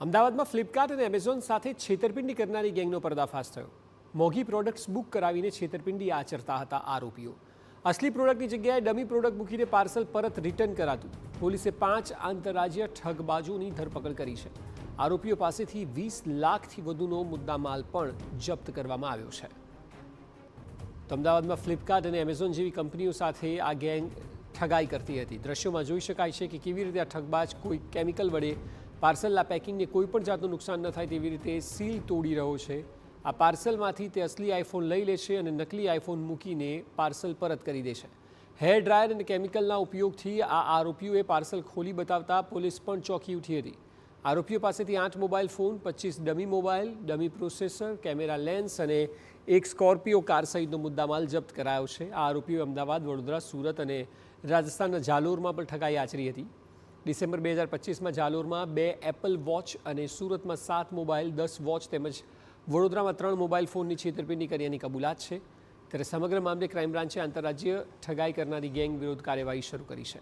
અમદાવાદમાં ફ્લિપકાર્ટ અને એમેઝોન સાથે છેતરપિંડી કરનારી ગેંગનો પર્દાફાશ થયો। મોંઘી પ્રોડક્ટ્સ બુક કરાવીને છેતરપિંડી આચરતા હતા આરોપીઓ। અસલી પ્રોડક્ટની જગ્યાએ ડમી પ્રોડક્ટ મૂકીને પાર્સલ પરત રિટર્ન કરાતું। પોલીસે 5 આંતરરાજ્ય ઠગબાજોની ધરપકડ કરી છે। આરોપીઓ પાસેથી 20 લાખથી વધુનો મુદ્દામાલ પણ જપ્ત કરવામાં આવ્યો છે। અમદાવાદમાં ફ્લિપકાર્ટ અને એમેઝોન જેવી કંપનીઓ સાથે આ ગેંગ ઠગાઈ કરતી હતી। દ્રશ્યોમાં જોઈ શકાય છે કે કેવી રીતે આ ઠગબાજ કોઈ કેમિકલ વડે પાર્સલના પેકિંગને કોઈ પણ જાતનું નુકસાન ન થાય તેવી રીતે સીલ તોડી રહ્યો છે। આ પાર્સલમાંથી તે અસલી આઈફોન લઈ લે છે અને નકલી આઈફોન મૂકીને પાર્સલ પરત કરી દે છે। હેર ડ્રાયર અને કેમિકલના ઉપયોગથી આ આરોપીઓએ પાર્સલ ખોલી બતાવતા પોલીસ પણ ચોંકી ઉઠી હતી। આરોપીઓ પાસેથી 8 mobile phone, 25 dummy mobile, dummy processor, camera lens અને એક સ્કોર્પિયો કાર સહિતનો મુદ્દામાલ જપ્ત કરાયો છે। આ આરોપીઓ અમદાવાદ, વડોદરા, સુરત અને રાજસ્થાનના જાલોરમાં પણ ઠગાઈ આચરી હતી। ડિસેમ્બર 2025માં જાલોરમાં 2 એપલ વોચ અને સુરતમાં 7 મોબાઈલ, 10 વોચ તેમજ વડોદરામાં 3 મોબાઈલ ફોનની છેતરપિંડી કર્યાની કબૂલાત છે। ત્યારે સમગ્ર મામલે ક્રાઇમ બ્રાન્ચે આંતરરાજ્ય ઠગાઈ કરનારી ગેંગ વિરુદ્ધ કાર્યવાહી શરૂ કરી છે।